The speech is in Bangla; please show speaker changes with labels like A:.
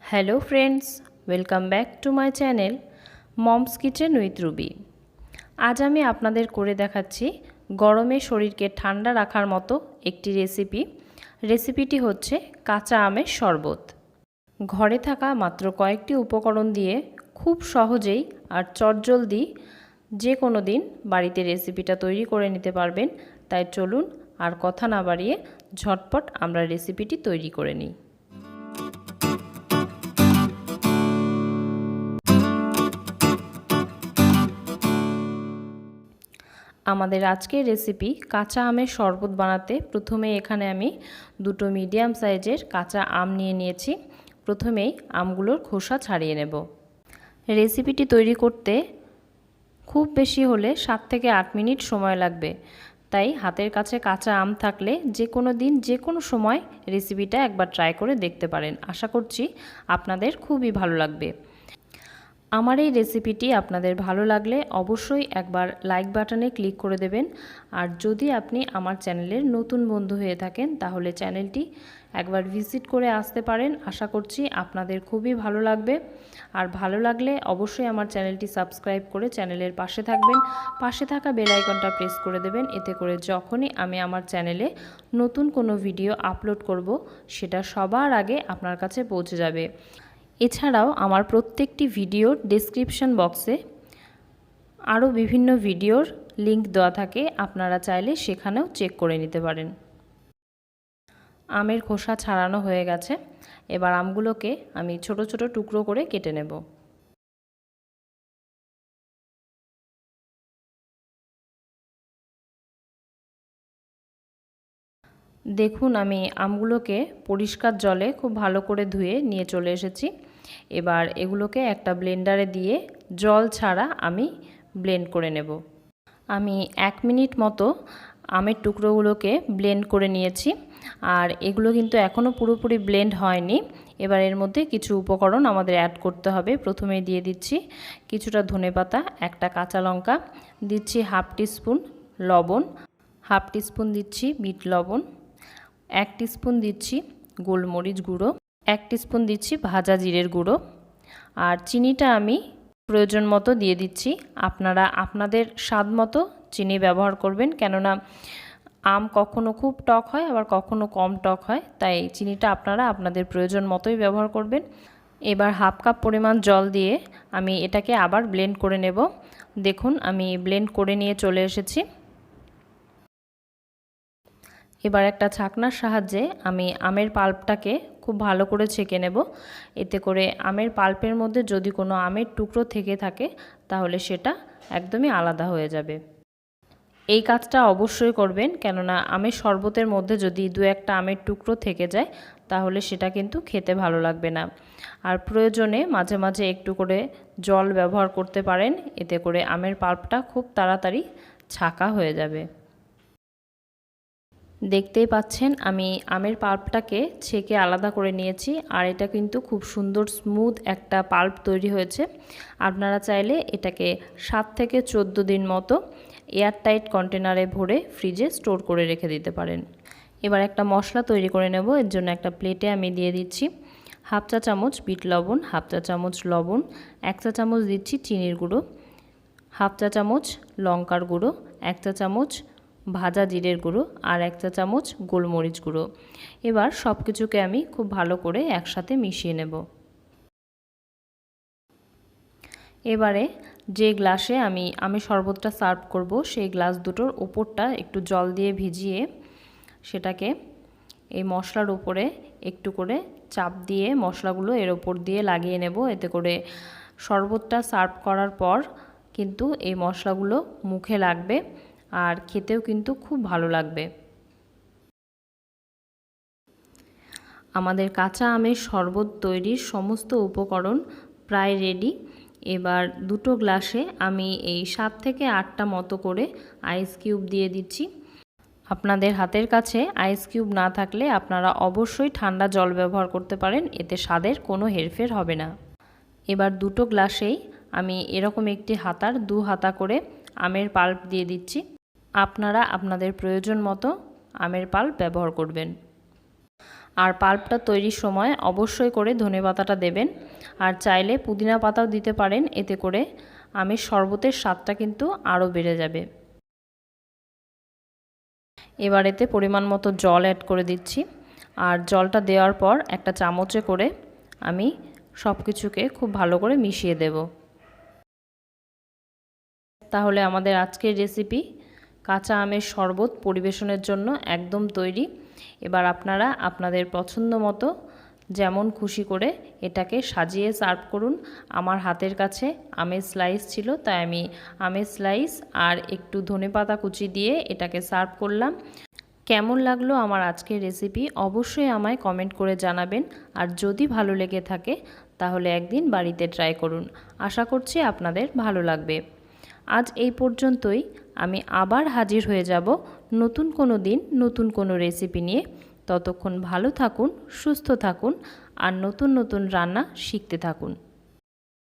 A: Hello friends, welcome back to my channel moms kitchen with Ruby. আজ আমি আপনাদের করে দেখাচ্ছি গরমে শরীরকে ঠান্ডা রাখার মতো একটি রেসিপিটি হচ্ছে কাঁচা আমের শরবত। ঘরে থাকা মাত্র কয়েকটি উপকরণ দিয়ে খুব সহজেই আর চটজলদি যে কোনো দিন বাড়িতে রেসিপিটা তৈরি করে নিতে পারবেন। তাই চলুন আর কথা না বাড়িয়ে ঝটপট আমরা রেসিপিটি তৈরি করে নিই। আমাদের আজকের রেসিপি কাঁচা আমের শরবত বানাতে প্রথমে এখানে আমি দুটো মিডিয়াম সাইজের কাঁচা আম নিয়ে নিয়েছি। প্রথমেই আমগুলোর খোসা ছাড়িয়ে নেব। রেসিপিটি তৈরি করতে খুব বেশি হলে 7 থেকে 8 মিনিট সময় লাগবে। তাই হাতের কাছে কাঁচা আম থাকলে যে কোনো দিন যে কোনো সময় রেসিপিটা একবার ট্রাই করে দেখতে পারেন। আশা করছি আপনাদের খুবই ভালো লাগবে। আমার এই রেসিপিটি আপনাদের ভালো লাগলে অবশ্যই একবার লাইক বাটনে ক্লিক করে দেবেন। আর যদি আপনি আমার চ্যানেলের নতুন বন্ধু হয়ে থাকেন তাহলে চ্যানেলটি একবার ভিজিট করে আসতে পারেন। আশা করছি আপনাদের খুবই ভালো লাগবে। আর ভালো লাগলে অবশ্যই আমার চ্যানেলটি সাবস্ক্রাইব করে চ্যানেলের পাশে থাকবেন। পাশে থাকা বেল আইকনটা প্রেস করে দেবেন। এতে করে যখনই আমি আমার চ্যানেলে নতুন কোনো ভিডিও আপলোড করব সেটা সবার আগে আপনার কাছে পৌঁছে যাবে। এছাড়াও আমার প্রত্যেকটি ভিডিওর ডেসক্রিপশন বক্সে আরও বিভিন্ন ভিডিওর লিংক দেওয়া থাকে, আপনারা চাইলে সেখানেও চেক করে নিতে পারেন। আমের খোসা ছাড়ানো হয়ে গেছে। এবার আমগুলোকে আমি ছোট ছোট টুকরো করে কেটে নেব। দেখুন, আমি আমগুলোকে পরিষ্কার জলে খুব ভালো করে ধুয়ে নিয়ে চলে এসেছি। এবার এগুলোকে একটা ব্লেন্ডারে দিয়ে জল ছাড়া আমি ব্লেন্ড করে নেব। আমি 1 মিনিট মতো আমের টুকরোগুলোকে ব্লেন্ড করে নিয়েছি। আর এগুলো কিন্তু এখনও পুরোপুরি ব্লেন্ড হয়নি। এবার এর মধ্যে কিছু উপকরণ আমাদের অ্যাড করতে হবে। প্রথমেই দিয়ে দিচ্ছি কিছুটা ধনেপাতা, একটা কাঁচা লঙ্কা, দিচ্ছি হাফ টিস্পুন লবণ, হাফ টিস্পুন দিচ্ছি বিট লবণ, 1 টিস্পুন দিচ্ছি গোলমরিচ গুঁড়ো, 1 টিস্পুন দিচ্ছি ভাজা জিরের গুঁড়ো। আর চিনিটা আমি প্রয়োজন মতো দিয়ে দিচ্ছি। আপনারা আপনাদের স্বাদ মতো চিনি ব্যবহার করবেন, কেননা আম কখনো খুব টক হয় আবার কখনো কম টক হয়, তাই চিনিটা আপনারা আপনাদের প্রয়োজন মতোই ব্যবহার করবেন। এবার হাফ কাপ পরিমাণ জল দিয়ে আমি এটাকে আবার ব্লেন্ড করে নেব। দেখুন, আমি ব্লেন্ড করে নিয়ে চলে এসেছি। এবার একটা ছাকনার সাহায্যে আমি আমের পাল্পটাকে খুব ভালো করে ছেঁকে নেব। এতে করে আমের পাল্পের মধ্যে যদি কোনো আমের টুকরো থেকে থাকে তাহলে সেটা একদমই আলাদা হয়ে যাবে। এই কাজটা অবশ্যই করবেন, কেননা আমের শরবতের মধ্যে যদি 2-1টা আমের টুকরো থেকে যায় তাহলে সেটা কিন্তু খেতে ভালো লাগবে না। আর প্রয়োজনে মাঝে মাঝে একটু করে জল ব্যবহার করতে পারেন, এতে করে আমের পাল্পটা খুব তাড়াতাড়ি ছাকা হয়ে যাবে। দেখতেই পাচ্ছেন আমি আমের পাল্পটাকে ছেঁকে আলাদা করে নিয়েছি। আর এটা কিন্তু খুব সুন্দর স্মুথ একটা পাল্প তৈরি হয়েছে। আপনারা চাইলে এটাকে 7 থেকে 14 দিন মতো এয়ারটাইট কন্টেনারে ভরে ফ্রিজে স্টোর করে রেখে দিতে পারেন। এবার একটা মশলা তৈরি করে নেব। এর জন্য একটা প্লেটে আমি দিয়ে দিচ্ছি হাফ চা চামচ বিট লবণ, হাফ চা চামচ লবণ, 1 চা চামচ দিচ্ছি চিনির গুঁড়ো, হাফ চা চামচ লঙ্কার গুঁড়ো, 1 চা চামচ ভাজা জিরের গুঁড়ো আর 1 চা চামচ গোলমরিচ গুঁড়ো। এবার সব কিছুকে আমি খুব ভালো করে একসাথে মিশিয়ে নেব। এবারে যে গ্লাসে আমি শরবতটা সার্ভ করব সেই গ্লাস দুটোর ওপরটা একটু জল দিয়ে ভিজিয়ে সেটাকে এই মশলার উপরে একটু করে চাপ দিয়ে মশলাগুলো এর ওপর দিয়ে লাগিয়ে নেব। এতে করে শরবতটা সার্ভ করার পর কিন্তু এই মশলাগুলো মুখে লাগবে আর খেতেও কিন্তু খুব ভালো লাগবে। আমাদের কাঁচা আমের শরবত তৈরির সমস্ত উপকরণ প্রায় রেডি। এবার দুটো গ্লাসে আমি এই 7 থেকে 8টা মতো করে আইস কিউব দিয়ে দিচ্ছি। আপনাদের হাতের কাছে আইস কিউব না থাকলে আপনারা অবশ্যই ঠান্ডা জল ব্যবহার করতে পারেন, এতে স্বাদের কোনো হেরফের হবে না। এবার দুটো গ্লাসেই আমি এরকম একটি হাতার 2 হাতা করে আমের পাল্প দিয়ে দিচ্ছি। আপনারা আপনাদের প্রয়োজন মতো আমের পাল্প ব্যবহার করবেন। আর পাল্পটা তৈরির সময় অবশ্যই করে ধনেপাতাটা দেবেন, আর চাইলে পুদিনা পাতাও দিতে পারেন, এতে করে আমের শরবতের স্বাদটা কিন্তু আরও বেড়ে যাবে। এবার এতে পরিমাণ মতো জল অ্যাড করে দিচ্ছি, আর জলটা দেওয়ার পর একটা চামচে করে আমি সব কিছুকে খুব ভালো করে মিশিয়ে দেব। তাহলে আমাদের আজকের রেসিপি কাঁচা আমের শরবত পরিবেশনের জন্য একদম তৈরি। এবার আপনারা আপনাদের পছন্দ মতো যেমন খুশি করে এটাকে সাজিয়ে সার্ভ করুন। আমার হাতের কাছে আমের স্লাইস ছিল, তাই আমি আমের স্লাইস আর একটু ধনেপাতা কুচি দিয়ে এটাকে সার্ভ করলাম। কেমন লাগলো আমার আজকের রেসিপি অবশ্যই আমায় কমেন্ট করে জানাবেন, আর যদি ভালো লেগে থাকে তাহলে একদিন বাড়িতে ট্রাই করুন। আশা করছি আপনাদের ভালো লাগবে। আজ এই পর্যন্তই। আমি আবার হাজির হয়ে যাব নতুন কোনো দিন নতুন কোনো রেসিপি নিয়ে। ততক্ষণ ভালো থাকুন, সুস্থ থাকুন, আর নতুন নতুন রান্না শিখতে থাকুন।